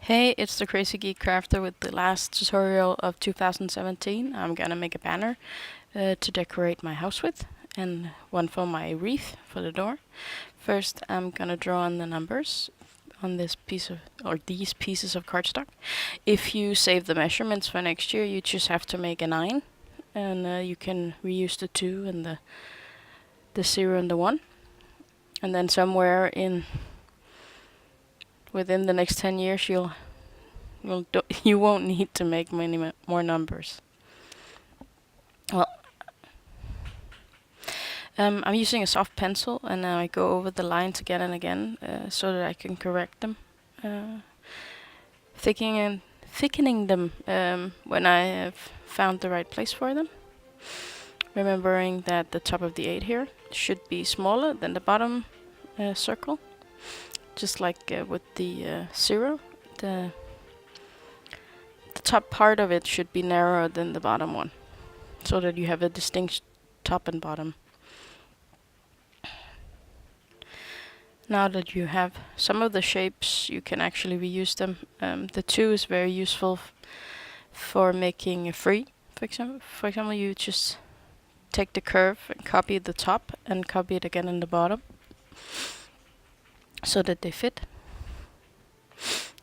Hey, it's the Crazy Geek Crafter with the last tutorial of 2017. I'm gonna make a banner to decorate my house with, and one for my wreath for the door. First, I'm gonna draw on the numbers on this piece of, or these pieces of cardstock. If you save the measurements for next year, you just have to make a 9, and you can reuse the 2 and the 0 and the 1. And then somewhere within the next 10 years, you won't need to make many more numbers. Well, I'm using a soft pencil, and I go over the lines again and again so that I can correct them, thickening them when I have found the right place for them. Remembering that the top of the 8 here should be smaller than the bottom circle, just like with the 0. The top part of it should be narrower than the bottom one, so that you have a distinct top and bottom. Now that you have some of the shapes, you can actually reuse them. The 2 is very useful for making a free. For example, you just take the curve and copy the top and copy it again in the bottom, so that they fit.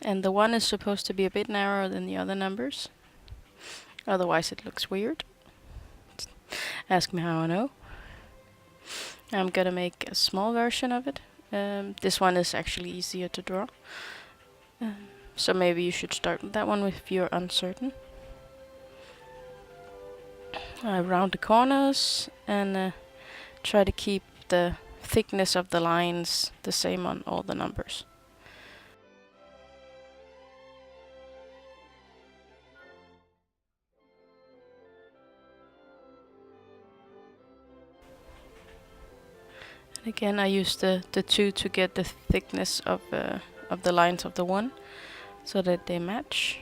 And the 1 is supposed to be a bit narrower than the other numbers, otherwise it looks weird. Ask me how I know. I'm gonna make a small version of it. This one is actually easier to draw, so maybe you should start with that one if you're uncertain. I round the corners and try to keep the thickness of the lines the same on all the numbers. And again, I use the 2 to get the thickness of the lines of the 1, so that they match.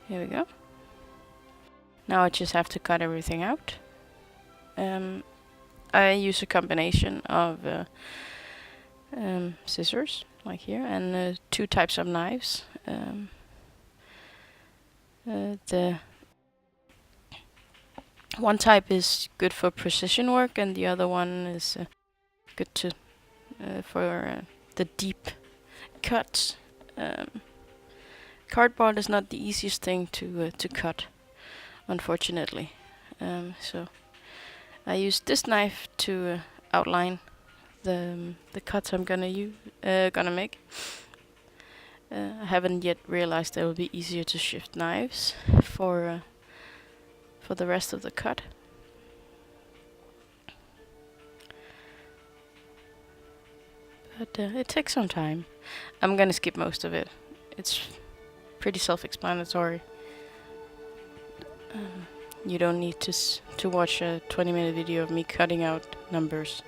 Here we go. Now I just have to cut everything out. I use a combination of scissors, like here, and 2 types of knives. The one type is good for precision work, and the other one is good to for the deep cuts. Cardboard is not the easiest thing to cut, unfortunately. So I use this knife to outline the cuts I'm gonna make. I haven't yet realized that it will be easier to shift knives for the rest of the cut. But it takes some time. I'm gonna skip most of it. It's pretty self-explanatory. You don't need to watch a 20-minute video of me cutting out numbers.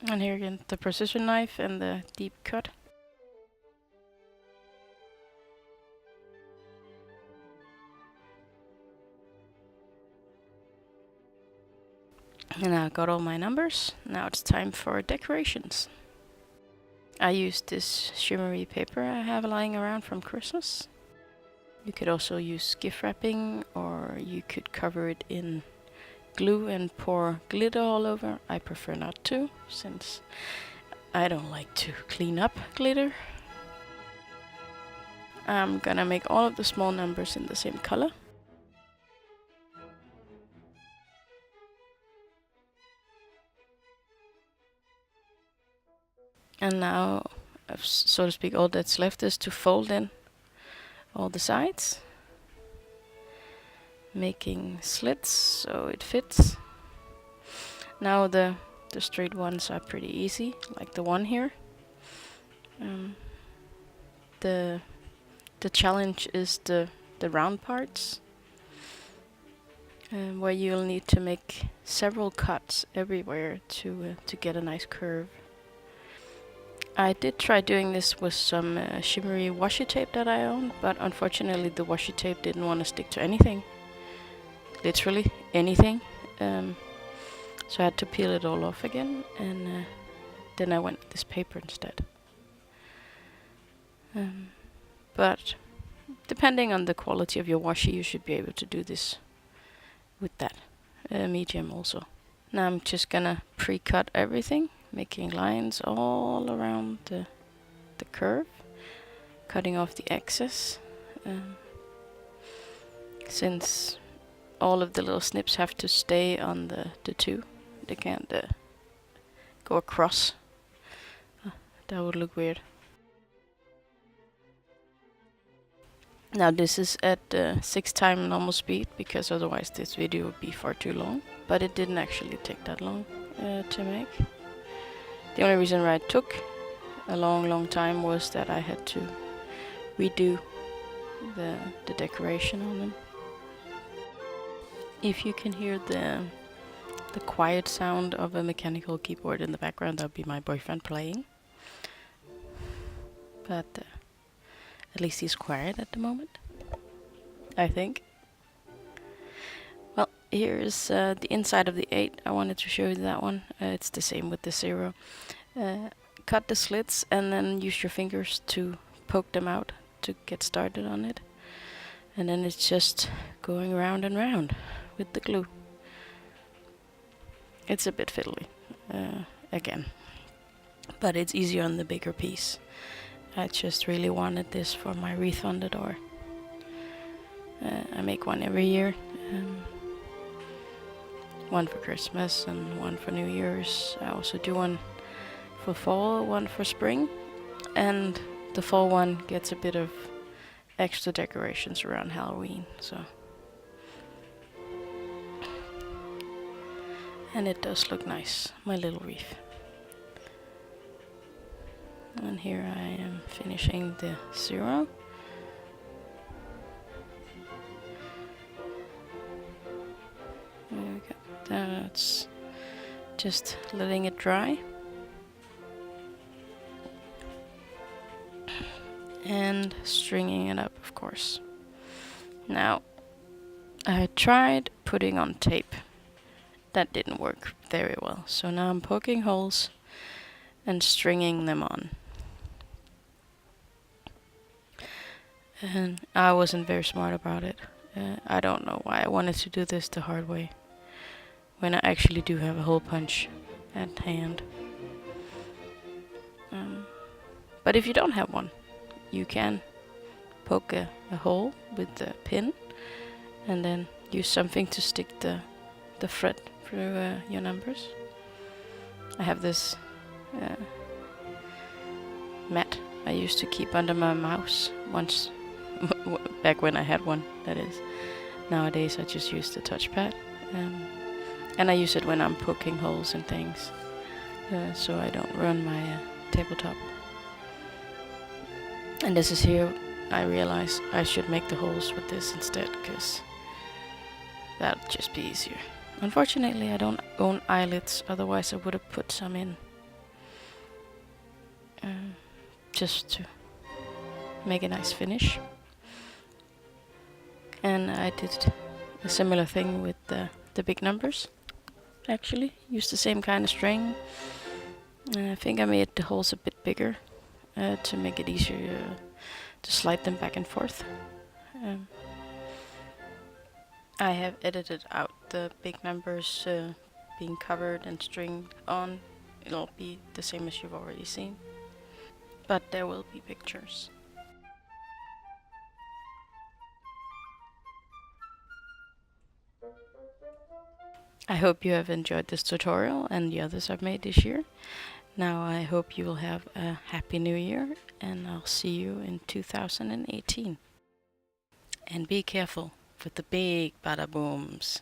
And here again, the precision knife and the deep cut. And I got all my numbers. Now it's time for decorations. I used this shimmery paper I have lying around from Christmas. You could also use gift wrapping, or you could cover it in glue and pour glitter all over. I prefer not to, since I don't like to clean up glitter. I'm gonna make all of the small numbers in the same color. And now, so to speak, all that's left is to fold in all the sides, making slits so it fits. Now the straight ones are pretty easy, like the one here. The challenge is the round parts, where you'll need to make several cuts everywhere to get a nice curve. I did try doing this with some shimmery washi tape that I own, but unfortunately the washi tape didn't want to stick to anything. Literally anything. So I had to peel it all off again, and then I went with this paper instead. But depending on the quality of your washi, you should be able to do this with that medium also. Now I'm just gonna pre-cut everything, making lines all around the curve, cutting off the excess. Since all of the little snips have to stay on the two, they can't go across. That would look weird. Now this is at 6 times normal speed, because otherwise this video would be far too long. But it didn't actually take that long to make. The only reason why it took a long time was that I had to redo the decoration on them. If you can hear the quiet sound of a mechanical keyboard in the background, that would be my boyfriend playing. But at least he's quiet at the moment, I think. Well, here's the inside of the 8. I wanted to show you that one. It's the same with the 0. Cut the slits and then use your fingers to poke them out to get started on it. And then it's just going round and round with the glue. It's a bit fiddly, again, but it's easier on the bigger piece. I just really wanted this for my wreath on the door. I make one every year. One for Christmas and one for New Year's. I also do one for fall, one for spring. And the fall one gets a bit of extra decorations around Halloween, so. And it does look nice, my little wreath. And here I am finishing the 0. There we go. That's just letting it dry. And stringing it up, of course. Now, I tried putting on tape. That didn't work very well. So now I'm poking holes and stringing them on. And I wasn't very smart about it. I don't know why I wanted to do this the hard way, when I actually do have a hole punch at hand. But if you don't have one, you can poke a hole with the pin and then use something to stick the thread through your numbers. I have this mat I used to keep under my mouse once, back when I had one, that is. Nowadays I just use the touchpad, and I use it when I'm poking holes in things, so I don't run my tabletop. And this is here I realize I should make the holes with this instead, because that'll just be easier. Unfortunately I don't own eyelets, otherwise I would have put some in, just to make a nice finish. And I did a similar thing with the big numbers. Actually, used the same kind of string. I think I made the holes a bit bigger to make it easier to slide them back and forth. I have edited out the big numbers being covered and stringed on. It'll be the same as you've already seen, but there will be pictures. I hope you have enjoyed this tutorial and the others I've made this year. Now I hope you will have a happy new year, and I'll see you in 2018. And be careful with the big bada booms.